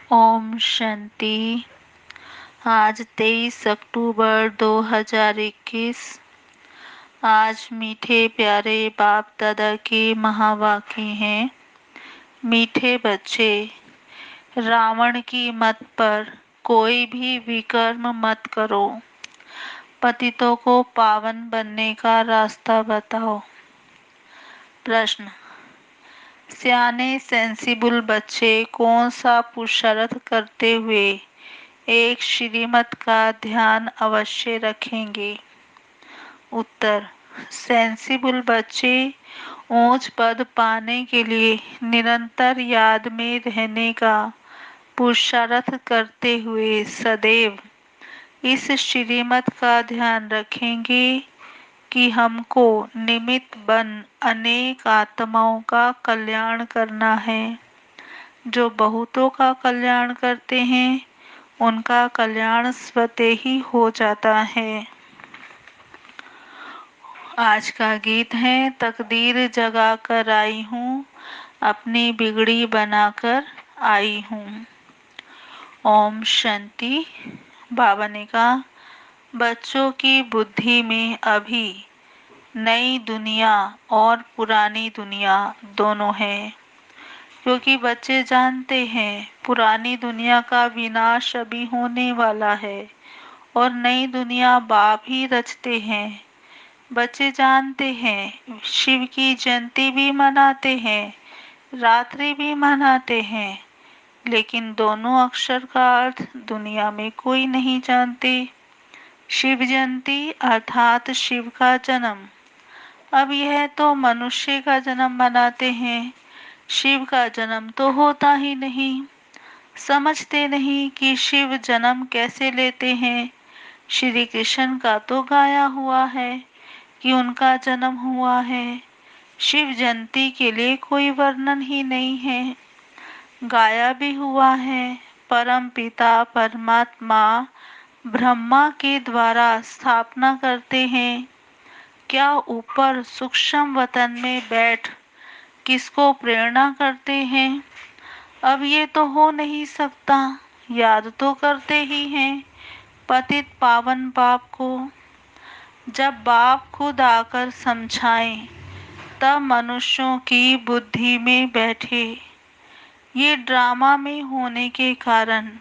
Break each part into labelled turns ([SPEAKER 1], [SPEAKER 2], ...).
[SPEAKER 1] ओम शांति। आज 23 अक्टूबर 2021। आज मीठे प्यारे बाप दादा के महावाक्य हैं। मीठे बच्चे, रावण की मत पर कोई भी विकर्म मत करो। पतितों को पावन बनने का रास्ता बताओ। प्रश्न: सियाने सेंसिबल बच्चे कौन सा पुरुषार्थ करते हुए एक श्रीमत का ध्यान अवश्य रखेंगे? उत्तर: सेंसिबल बच्चे ऊंच पद पाने के लिए निरंतर याद में रहने का पुरुषार्थ करते हुए सदैव इस श्रीमत का ध्यान रखेंगे कि हमको निमित्त बन अनेक आत्माओं का कल्याण करना है। जो बहुतों का कल्याण करते हैं उनका कल्याण स्वतः ही हो जाता है। आज का गीत है: तकदीर जगा कर आई हूँ, अपनी बिगड़ी बनाकर आई हूँ। ओम शांति। बाबा ने कहा, बच्चों की बुद्धि में अभी नई दुनिया और पुरानी दुनिया दोनों है, क्योंकि बच्चे जानते हैं पुरानी दुनिया का विनाश अभी होने वाला है और नई दुनिया बाप ही रचते हैं। बच्चे जानते हैं शिव की जयंती भी मनाते हैं, रात्रि भी मनाते हैं, लेकिन दोनों अक्षर का अर्थ दुनिया में कोई नहीं जानते। शिव जयंती अर्थात शिव का जन्म। अब यह तो मनुष्य का जन्म मनाते हैं, शिव का जन्म तो होता ही नहीं। समझते नहीं कि शिव जन्म कैसे लेते हैं। श्री कृष्ण का तो गाया हुआ है कि उनका जन्म हुआ है। शिव जयंती के लिए कोई वर्णन ही नहीं है। गाया भी हुआ है, परम पिता परमात्मा ब्रह्मा के द्वारा स्थापना करते हैं। क्या ऊपर सूक्ष्म वतन में बैठ किसको प्रेरणा करते हैं? अब ये तो हो नहीं सकता। याद तो करते ही हैं पतित पावन बाप को। जब बाप खुद आकर समझाएं तब मनुष्यों की बुद्धि में बैठे। ये ड्रामा में होने के कारण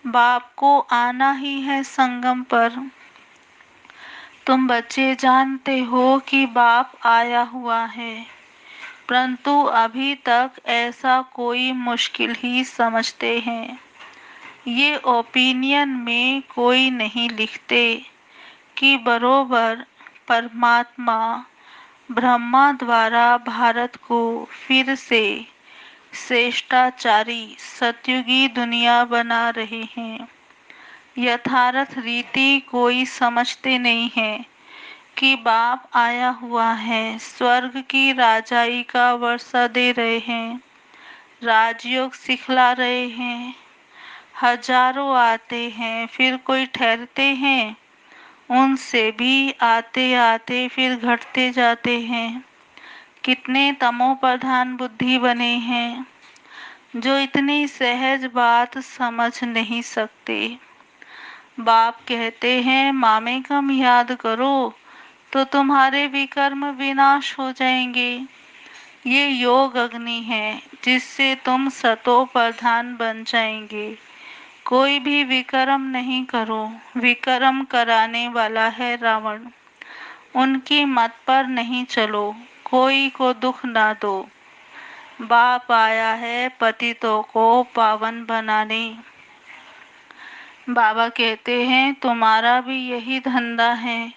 [SPEAKER 1] बाप को आना ही है संगम पर। तुम बच्चे जानते हो कि बाप आया हुआ है, परंतु अभी तक ऐसा कोई मुश्किल ही समझते हैं। ये ओपिनियन में कोई नहीं लिखते कि बरोबर परमात्मा ब्रह्मा द्वारा भारत को फिर से श्रेष्ठाचारी सतयुगी दुनिया बना रहे हैं। यथार्थ रीति कोई समझते नहीं है कि बाप आया हुआ है, स्वर्ग की राजाई का वर्षा दे रहे हैं, राजयोग सिखला रहे हैं। हजारों आते हैं फिर कोई ठहरते हैं, उनसे भी आते आते फिर घटते जाते हैं। कितने तमो प्रधान बुद्धि बने हैं जो इतनी सहज बात समझ नहीं सकते। बाप कहते हैं मामे कम याद करो तो तुम्हारे विकर्म विनाश हो जाएंगे। ये योग अग्नि है जिससे तुम सतो प्रधान बन जाएंगे। कोई भी विकर्म नहीं करो, विकर्म कराने वाला है रावण। उनकी मत पर नहीं चलो, कोई को दुख ना दो। बाप आया है पतितों को पावन बनाने। बाबा कहते हैं तुम्हारा भी यही धंधा है,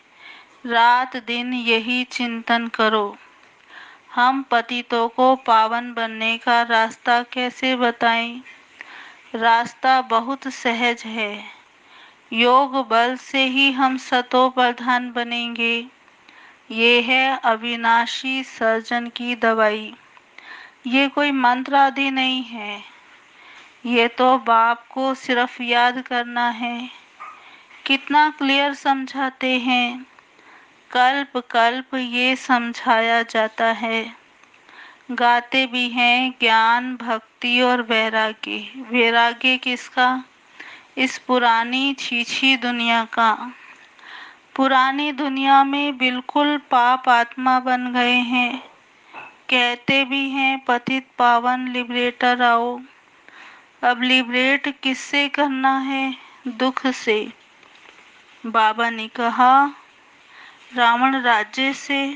[SPEAKER 1] रात दिन यही चिंतन करो। हम पतितों को पावन बनने का रास्ता कैसे बताएं? रास्ता बहुत सहज है। योग बल से ही हम सतो प्रधान बनेंगे। ये है अविनाशी सर्जन की दवाई। ये कोई मंत्र आदि नहीं है, ये तो बाप को सिर्फ याद करना है। कितना क्लियर समझाते हैं। कल्प कल्प ये समझाया जाता है। गाते भी हैं ज्ञान भक्ति और वैराग्य। वैराग्य किसका? इस पुरानी छीछी दुनिया का। पुरानी दुनिया में बिल्कुल पाप आत्मा बन गए हैं। कहते भी हैं पतित पावन लिबरेटर आओ। अब लिबरेट किससे करना है? दुख से। बाबा ने कहा रावण राज्य से।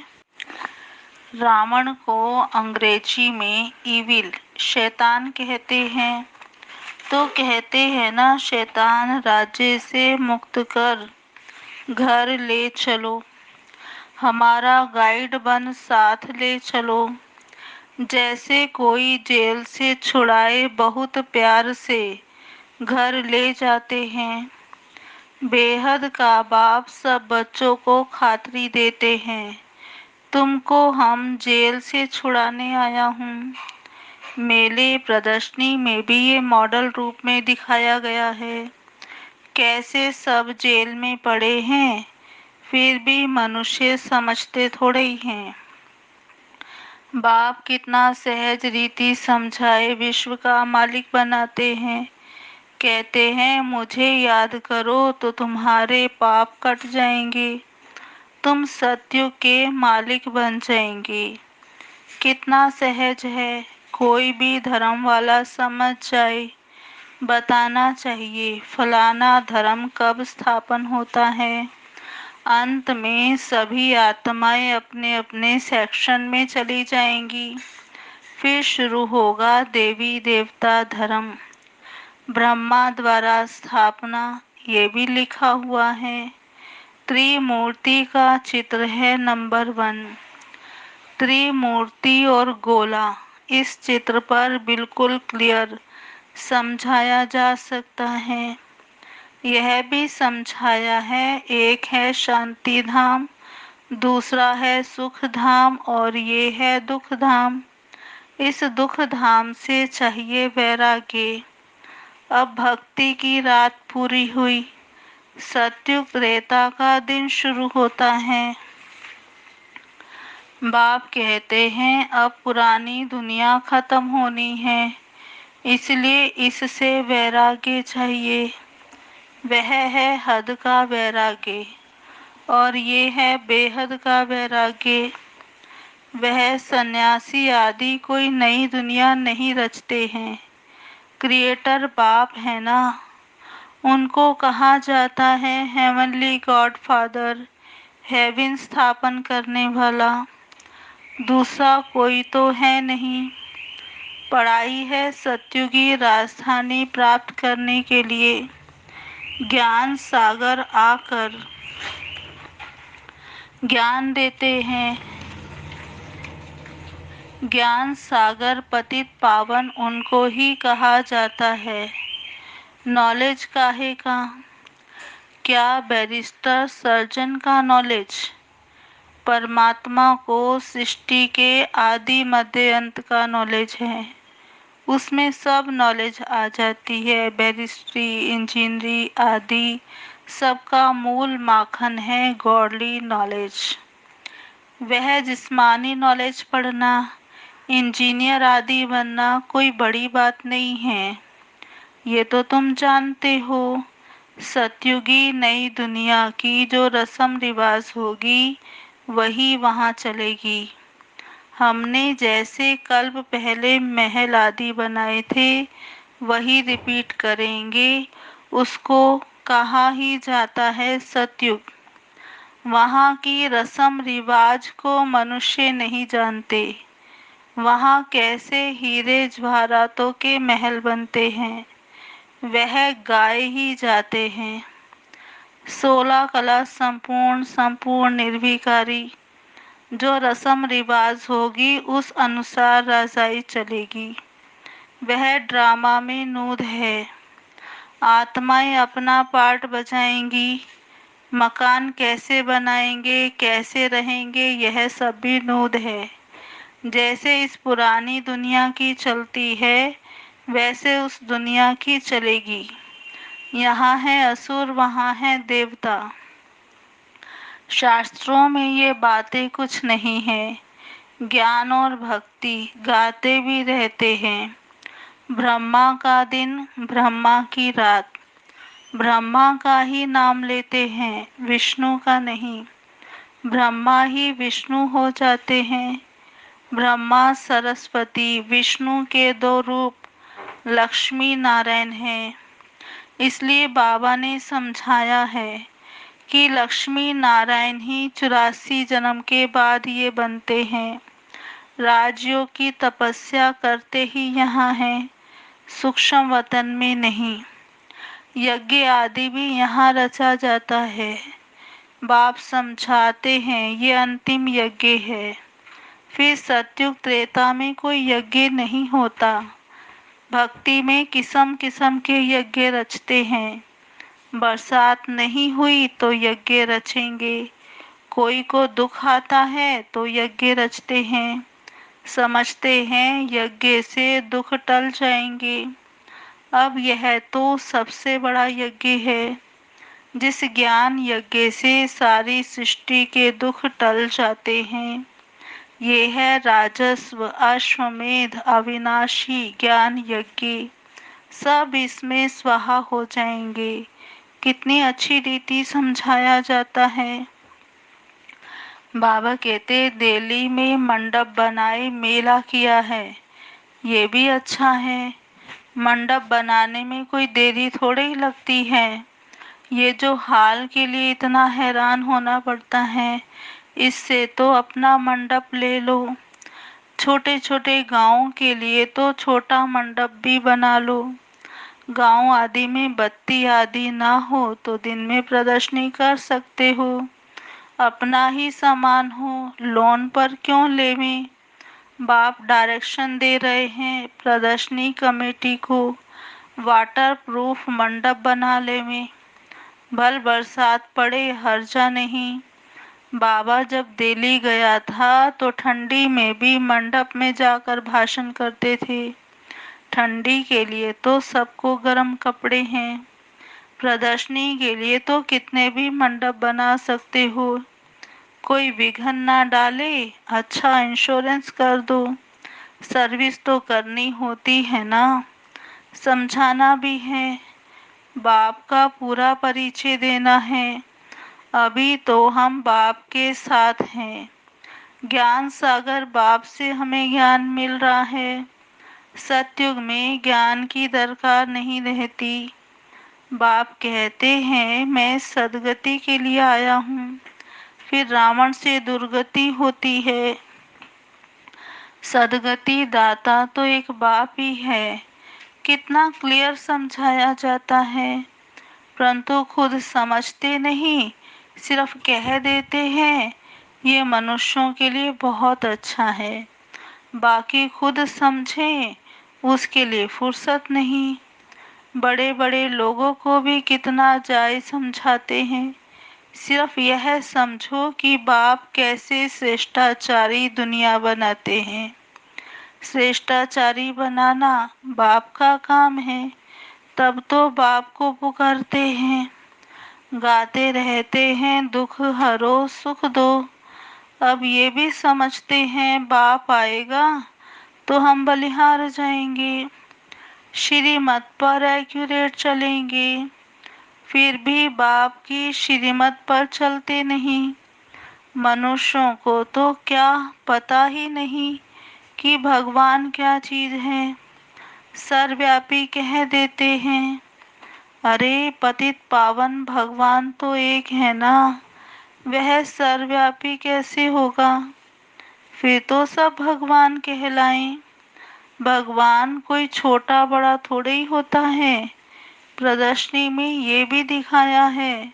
[SPEAKER 1] रावण को अंग्रेजी में इविल शैतान कहते हैं। तो कहते हैं ना, शैतान राज्य से मुक्त कर घर ले चलो, हमारा गाइड बन साथ ले चलो। जैसे कोई जेल से छुड़ाए बहुत प्यार से घर ले जाते हैं। बेहद का बाप सब बच्चों को खातरी देते हैं, तुमको हम जेल से छुड़ाने आया हूँ। मेले प्रदर्शनी में भी ये मॉडल रूप में दिखाया गया है। कैसे सब जेल में पड़े हैं, फिर भी मनुष्य समझते थोड़े ही हैं। बाप कितना सहज रीति समझाए विश्व का मालिक बनाते हैं। कहते हैं मुझे याद करो तो तुम्हारे पाप कट जाएंगे, तुम सत्युग के मालिक बन जाएंगे। कितना सहज है, कोई भी धर्म वाला समझ जाए। बताना चाहिए फलाना धर्म कब स्थापन होता है। अंत में सभी आत्माएं अपने अपने सेक्शन में चली जाएंगी। फिर शुरू होगा देवी देवता धर्म। ब्रह्मा द्वारा स्थापना, ये भी लिखा हुआ है। त्रिमूर्ति का चित्र है नंबर 1। त्रिमूर्ति और गोला इस चित्र पर बिल्कुल क्लियर समझाया जा सकता है। यह भी समझाया है, एक है शांति धाम, दूसरा है सुख धाम और ये है दुख धाम। इस दुख धाम से चाहिए वैराग्य। अब भक्ति की रात पूरी हुई, सत्युग त्रेता का दिन शुरू होता है। बाप कहते हैं अब पुरानी दुनिया खत्म होनी है, इसलिए इससे वैराग्य चाहिए। वह है हद का वैराग्य और ये है बेहद का वैराग्य। वह सन्यासी आदि कोई नई दुनिया नहीं रचते हैं, क्रिएटर बाप है ना। उनको कहा जाता है हेवनली गॉड फादर, हेवन स्थापन करने वाला। दूसरा कोई तो है नहीं। पढ़ाई है सत्युगी राजधानी प्राप्त करने के लिए। ज्ञान सागर आकर ज्ञान देते हैं। ज्ञान सागर पतित पावन उनको ही कहा जाता है। नॉलेज काहे का? क्या बैरिस्टर सर्जन का नॉलेज? परमात्मा को सृष्टि के आदि मध्य अंत का नॉलेज है। उसमें सब नॉलेज आ जाती है। बैरिस्ट्री इंजीनियरी आदि सबका मूल माखन है गॉडली नॉलेज। वह जिस्मानी नॉलेज पढ़ना, इंजीनियर आदि बनना कोई बड़ी बात नहीं है, ये तो तुम जानते हो। सतयुगी नई दुनिया की जो रस्म रिवाज होगी वही वहाँ चलेगी। हमने जैसे कल्प पहले महल आदि बनाए थे वही रिपीट करेंगे। उसको कहा ही जाता है सतयुग। वहाँ की रस्म रिवाज को मनुष्य नहीं जानते। वहाँ कैसे हीरे जवाहरातों के महल बनते हैं वह गाए ही जाते हैं। 16 कला संपूर्ण संपूर्ण निर्विकारी। जो रस्म रिवाज होगी उस अनुसार रजाई चलेगी। वह ड्रामा में नूद है। आत्माएं अपना पार्ट बजाएंगी। मकान कैसे बनाएंगे, कैसे रहेंगे, यह सब भी नूद है। जैसे इस पुरानी दुनिया की चलती है वैसे उस दुनिया की चलेगी। यहाँ है असुर, वहाँ है देवता। शास्त्रों में ये बातें कुछ नहीं है, ज्ञान और भक्ति गाते भी रहते हैं। ब्रह्मा का दिन, ब्रह्मा की रात, ब्रह्मा का ही नाम लेते हैं, विष्णु का नहीं। ब्रह्मा ही विष्णु हो जाते हैं। ब्रह्मा सरस्वती विष्णु के दो रूप लक्ष्मी नारायण हैं। इसलिए बाबा ने समझाया है कि लक्ष्मी नारायण ही 84 जन्म के बाद ये बनते हैं। राजयोग की तपस्या करते ही यहाँ हैं, सूक्ष्म वतन में नहीं। यज्ञ आदि भी यहाँ रचा जाता है। बाप समझाते हैं ये अंतिम यज्ञ है। फिर सत्युग त्रेता में कोई यज्ञ नहीं होता। भक्ति में किस्म किस्म के यज्ञ रचते हैं। बरसात नहीं हुई तो यज्ञ रचेंगे। कोई को दुख आता है तो यज्ञ रचते हैं। समझते हैं यज्ञ से दुख टल जाएंगे। अब यह तो सबसे बड़ा यज्ञ है। जिस ज्ञान यज्ञ से सारी सृष्टि के दुख टल जाते हैं, ये है राजस्व अश्वमेध अविनाशी ज्ञान यज्ञ। सब इसमें स्वाहा हो जाएंगे। कितनी अच्छी रीति समझाया जाता है। बाबा कहते दिल्ली में मंडप बनाए मेला किया है, ये भी अच्छा है। मंडप बनाने में कोई देरी थोड़ी ही लगती है। ये जो हाल के लिए इतना हैरान होना पड़ता है, इससे तो अपना मंडप ले लो। छोटे छोटे गांवों के लिए तो छोटा मंडप भी बना लो। गांव आदि में बत्ती आदि ना हो तो दिन में प्रदर्शनी कर सकते हो। अपना ही सामान हो, लोन पर क्यों लेवें। बाप डायरेक्शन दे रहे हैं प्रदर्शनी कमेटी को, वाटर प्रूफ मंडप बना लेवें। भल बरसात पड़े हर्जा नहीं। बाबा जब दिल्ली गया था तो ठंडी में भी मंडप में जाकर भाषण करते थे। ठंडी के लिए तो सबको गर्म कपड़े हैं। प्रदर्शनी के लिए तो कितने भी मंडप बना सकते हो। कोई विघ्न ना डाले, अच्छा इंश्योरेंस कर दो। सर्विस तो करनी होती है ना, समझाना भी है। बाप का पूरा परिचय देना है। अभी तो हम बाप के साथ हैं। ज्ञान सागर बाप से हमें ज्ञान मिल रहा है। सतयुग में ज्ञान की दरकार नहीं रहती। बाप कहते हैं मैं सदगति के लिए आया हूँ। फिर रावण से दुर्गति होती है। सदगति दाता तो एक बाप ही है। कितना क्लियर समझाया जाता है, परंतु खुद समझते नहीं, सिर्फ कह देते हैं ये मनुष्यों के लिए बहुत अच्छा है। बाकी खुद समझें उसके लिए फुर्सत नहीं। बड़े बड़े लोगों को भी कितना जायज समझाते हैं। सिर्फ यह समझो कि बाप कैसे श्रेष्ठाचारी दुनिया बनाते हैं। श्रेष्ठाचारी बनाना बाप का काम है। तब तो बाप को पुकारते हैं, गाते रहते हैं दुख हरो सुख दो। अब ये भी समझते हैं बाप आएगा तो हम बलिहार जाएंगे, श्रीमत पर एक्यूरेट चलेंगे। फिर भी बाप की श्रीमत पर चलते नहीं। मनुष्यों को तो क्या पता ही नहीं कि भगवान क्या चीज है। सर्वव्यापी कह देते हैं। अरे पतित पावन भगवान तो एक है ना, वह सर्वव्यापी कैसे होगा। फिर तो सब भगवान कहलाएं। भगवान कोई छोटा बड़ा थोड़े ही होता है। प्रदर्शनी में ये भी दिखाया है,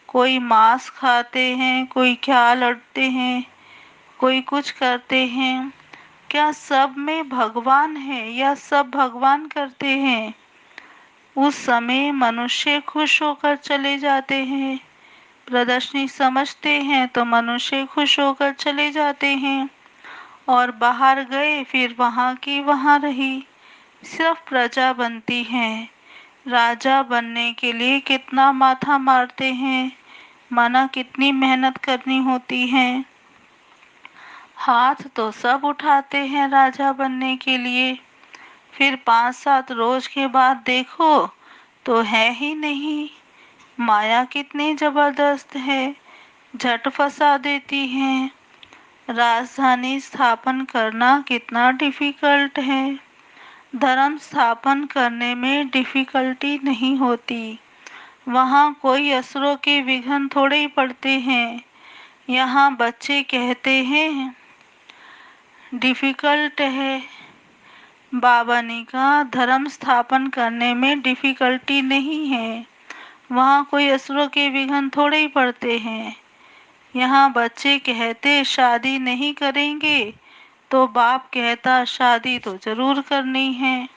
[SPEAKER 1] कोई मांस खाते हैं, कोई क्या लड़ते हैं, कोई कुछ करते हैं। क्या सब में भगवान है या सब भगवान करते हैं। उस समय मनुष्य खुश होकर चले जाते हैं। प्रदर्शनी समझते हैं तो मनुष्य खुश होकर चले जाते हैं और बाहर गए फिर वहाँ की वहाँ रही। सिर्फ प्रजा बनती है। राजा बनने के लिए कितना माथा मारते हैं, माना कितनी मेहनत करनी होती है। हाथ तो सब उठाते हैं राजा बनने के लिए, फिर 5-7 रोज के बाद देखो तो है ही नहीं। माया कितनी जबरदस्त है, झट फंसा देती है। राजधानी स्थापन करना कितना डिफिकल्ट है। धर्म स्थापन करने में डिफिकल्टी नहीं होती। वहाँ कोई असुरों के विघ्न थोड़े ही पड़ते हैं। यहाँ बच्चे कहते हैं डिफिकल्ट है। बाबा ने कहा धर्म स्थापन करने में डिफिकल्टी नहीं है। वहाँ कोई असुरों के विघ्न थोड़े ही पड़ते हैं। यहाँ बच्चे कहते शादी नहीं करेंगे, तो बाप कहता शादी तो जरूर करनी है।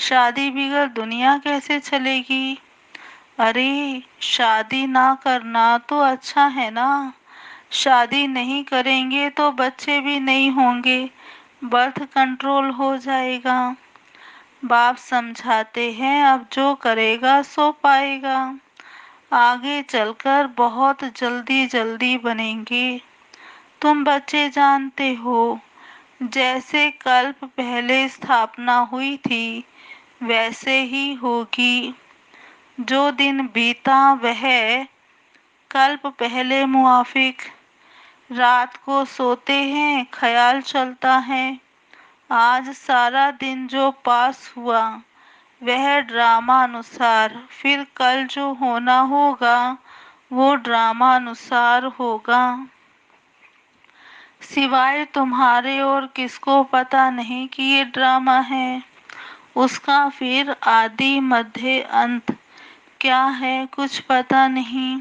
[SPEAKER 1] शादी बगैर दुनिया कैसे चलेगी। अरे शादी ना करना तो अच्छा है ना। शादी नहीं करेंगे तो बच्चे भी नहीं होंगे, बर्थ कंट्रोल हो जाएगा। बाप समझाते हैं अब जो करेगा सो पाएगा। आगे चलकर बहुत जल्दी जल्दी बनेंगे। तुम बच्चे जानते हो, जैसे कल्प पहले स्थापना हुई थी वैसे ही होगी। जो दिन बीता वह कल्प पहले मुआफिक। रात को सोते हैं ख्याल चलता है, आज सारा दिन जो पास हुआ वह ड्रामा अनुसार, फिर कल जो होना होगा वो ड्रामा अनुसार होगा। सिवाय तुम्हारे और किसको पता नहीं कि ये ड्रामा है। उसका फिर आदि मध्य अंत क्या है कुछ पता नहीं।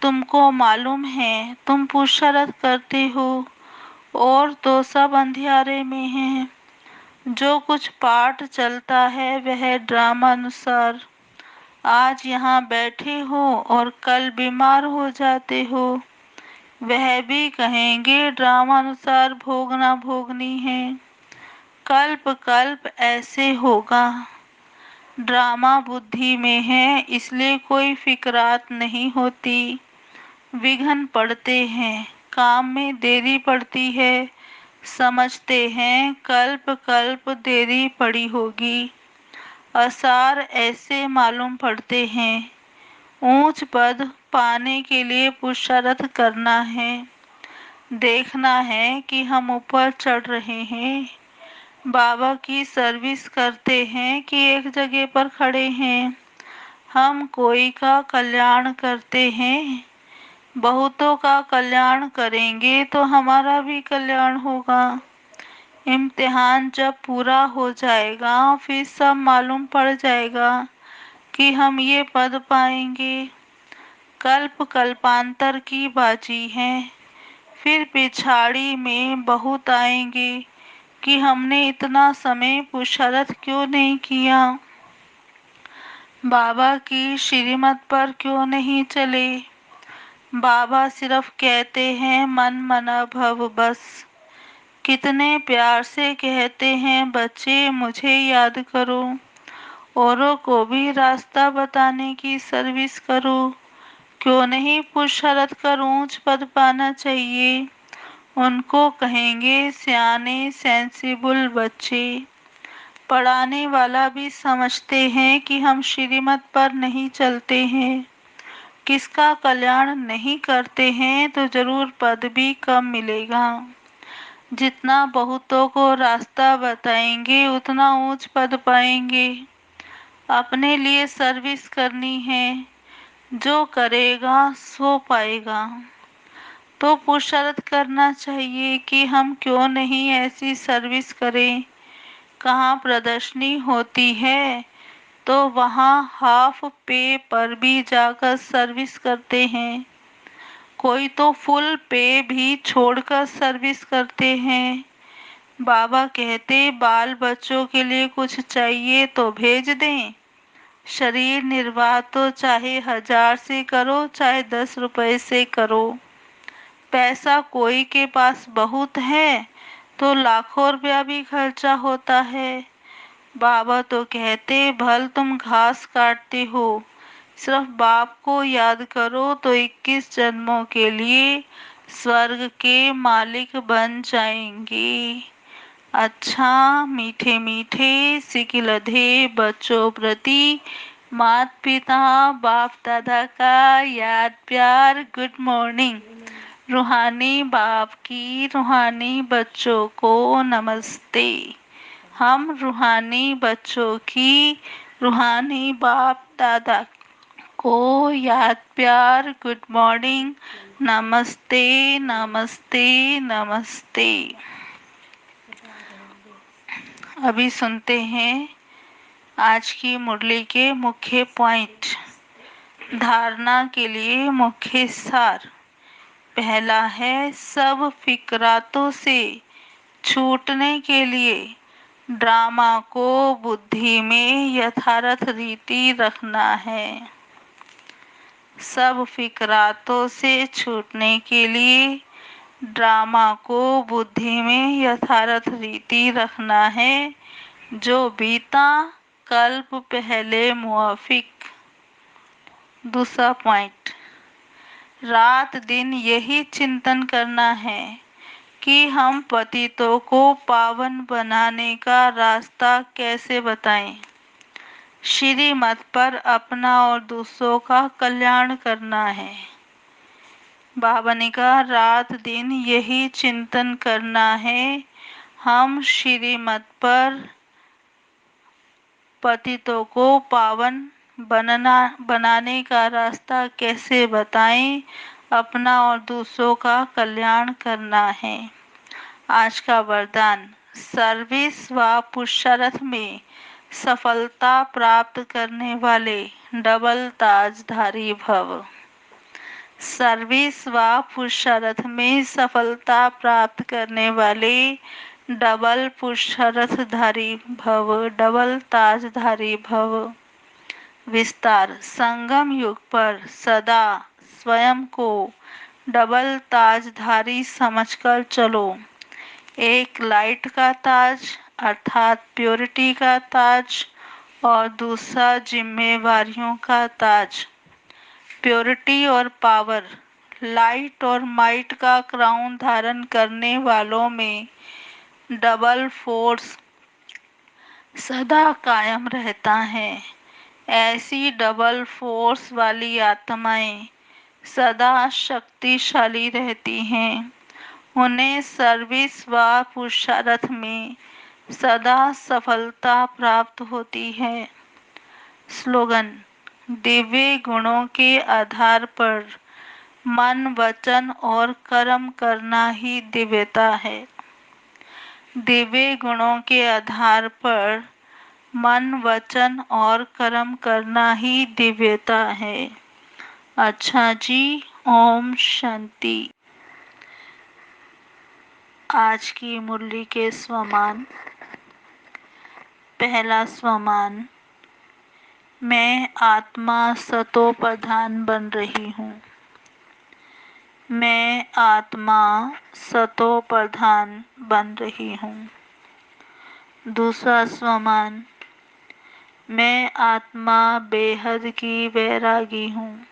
[SPEAKER 1] तुमको मालूम है तुम पुरुषार्थ करते हो और तो सब अंधियारे में है। जो कुछ पाठ चलता है वह ड्रामा अनुसार। आज यहाँ बैठे हो और कल बीमार हो जाते हो, वह भी कहेंगे ड्रामा अनुसार भोगना भोगनी है। कल्प कल्प ऐसे होगा। ड्रामा बुद्धि में है इसलिए कोई फिक्रात नहीं होती। विघ्न पड़ते हैं, काम में देरी पड़ती है। समझते हैं कल्प कल्प देरी पड़ी होगी। आसार ऐसे मालूम पड़ते हैं। ऊंच पद पाने के लिए पुरुषार्थ करना है। देखना है कि हम ऊपर चढ़ रहे हैं। बाबा की सर्विस करते हैं कि एक जगह पर खड़े हैं। हम कोई का कल्याण करते हैं, बहुतों का कल्याण करेंगे तो हमारा भी कल्याण होगा। इम्तिहान जब पूरा हो जाएगा फिर सब मालूम पड़ जाएगा कि हम ये पद पाएंगे। कल्प कल्पांतर की बाजी है, फिर पिछाड़ी में बहुत आएंगे कि हमने इतना समय पुरुषार्थ क्यों नहीं किया, बाबा की श्रीमत पर क्यों नहीं चले। बाबा सिर्फ कहते हैं मन मना भव बस। कितने प्यार से कहते हैं बच्चे मुझे याद करो, औरों को भी रास्ता बताने की सर्विस करो। क्यों नहीं पुरुषार्थ कर ऊंच पद पाना चाहिए। उनको कहेंगे सियाने सेंसिबल बच्चे। पढ़ाने वाला भी समझते हैं कि हम श्रीमत पर नहीं चलते हैं, किसका कल्याण नहीं करते हैं तो जरूर पद भी कम मिलेगा। जितना बहुतों को रास्ता बताएंगे उतना ऊंच पद पाएंगे। अपने लिए सर्विस करनी है, जो करेगा सो पाएगा। तो पुरुषार्थ करना चाहिए कि हम क्यों नहीं ऐसी सर्विस करें। कहाँ प्रदर्शनी होती है तो वहाँ हाफ पे पर भी जाकर सर्विस करते हैं। कोई तो फुल पे भी छोड़कर सर्विस करते हैं। बाबा कहते बाल बच्चों के लिए कुछ चाहिए तो भेज दें। शरीर निर्वाह तो चाहे 1000 से करो चाहे 10 रुपए से करो। पैसा कोई के पास बहुत है तो लाखों रुपया भी खर्चा होता है। बाबा तो कहते भल तुम घास काटते हो, सिर्फ बाप को याद करो तो 21 जन्मों के लिए स्वर्ग के मालिक बन जाएंगे। अच्छा मीठे मीठे सिकिलधे बच्चों प्रति माता पिता बाप दादा का याद प्यार गुड मॉर्निंग। रूहानी बाप की रूहानी बच्चों को नमस्ते। हम रूहानी बच्चों की रूहानी बाप दादा को याद प्यार गुड मॉर्निंग नमस्ते नमस्ते नमस्ते। अभी सुनते हैं आज की मुरली के मुख्य पॉइंट। धारणा के लिए मुख्य सार। पहला है सब फिक्रातों से छूटने के लिए ड्रामा को बुद्धि में यथार्थ रीति रखना है। सब फिक्रातों से छूटने के लिए ड्रामा को बुद्धि में यथार्थ रीति रखना है जो बीता कल्प पहले मुआफिक। दूसरा पॉइंट, रात दिन यही चिंतन करना है कि हम पतितों को पावन बनाने का रास्ता कैसे बताएं। श्रीमत पर अपना और दूसरों का कल्याण करना है। बाबा ने कहा रात दिन यही चिंतन करना है हम श्रीमत पर पतितों को पावन बनाने का रास्ता कैसे बताएं, अपना और दूसरों का कल्याण करना है। आज का वरदान, सर्विस व पुरुषार्थ में सफलता प्राप्त करने वाले डबल ताजधारी भव। सर्विस व पुरुषार्थ में सफलता प्राप्त करने वाले डबल पुरुषार्थधारी भव, डबल ताजधारी भव। विस्तार, संगम युग पर सदा स्वयं को डबल ताजधारी समझकर चलो। एक लाइट का ताज अर्थात प्योरिटी का ताज और दूसरा जिम्मेवारियों का ताज। प्योरिटी और पावर, लाइट और माइट का क्राउन धारण करने वालों में डबल फोर्स सदा कायम रहता है। ऐसी डबल फोर्स वाली आत्माएं सदा शक्तिशाली रहती हैं। उन्हें सर्विस व पुरुषार्थ में सदा सफलता प्राप्त होती है। स्लोगन, दिव्य गुणों के आधार पर मन वचन और कर्म करना ही दिव्यता है। दिव्य गुणों के आधार पर मन वचन और कर्म करना ही दिव्यता है। अच्छा जी, ओम शांति। आज की मुरली के स्वमान। पहला स्वमान, मैं आत्मा सतो प्रधान बन रही हूँ। मैं आत्मा सतो प्रधान बन रही हूँ। दूसरा स्वमान, मैं आत्मा बेहद की वैरागी हूँ।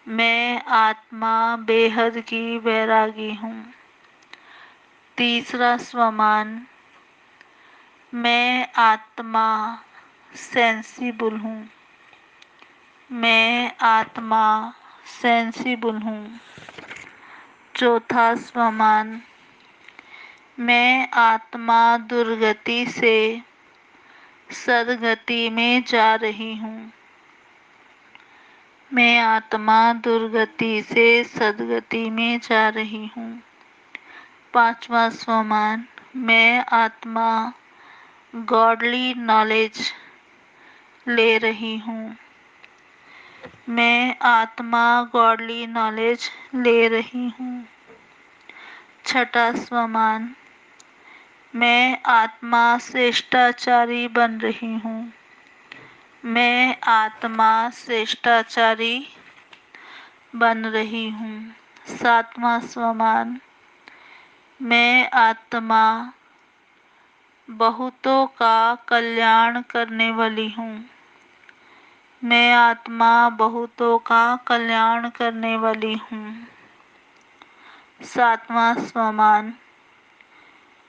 [SPEAKER 1] मैं आत्मा बेहद की वैरागी हूँ। तीसरा स्वमान, मैं आत्मा सेंसिबल हूँ। मैं आत्मा सेंसिबल हूँ। चौथा स्वमान, मैं आत्मा दुर्गति से सदगति में जा रही हूँ। मैं आत्मा दुर्गति से सदगति में जा रही हूँ। पांचवा स्वमान, मैं आत्मा गॉडली नॉलेज ले रही हूँ। मैं आत्मा गॉडली नॉलेज ले रही हूँ। छठा स्वमान, मैं आत्मा श्रेष्ठाचारी बन रही हूँ। मैं आत्मा श्रेष्ठाचारी बन रही हूँ। सातवां स्वमान, मैं आत्मा बहुतों का कल्याण करने वाली हूँ। मैं आत्मा बहुतों का कल्याण करने वाली हूँ। सातवां स्वमान।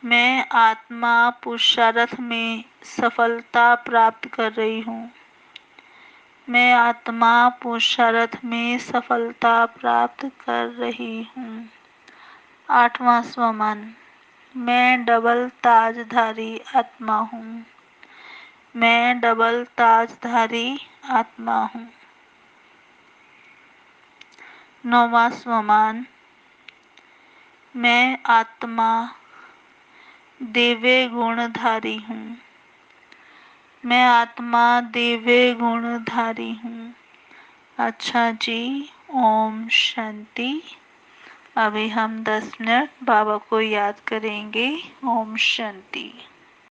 [SPEAKER 1] मैं आत्मा पुरुषार्थ में सफलता प्राप्त कर रही हूँ। मैं आत्मा पुरुषार्थ में सफलता प्राप्त कर रही हूँ। आठवां स्वमान। मैं डबल ताजधारी आत्मा हूँ। मैं डबल ताजधारी आत्मा हूँ। नौवां स्वमान। मैं आत्मा दिव्य गुणधारी हूँ। मैं आत्मा दिव्य गुणधारी हूँ। अच्छा जी। ओम शांति। अभी हम 10 मिनट बाबा को याद करेंगे। ओम शांति।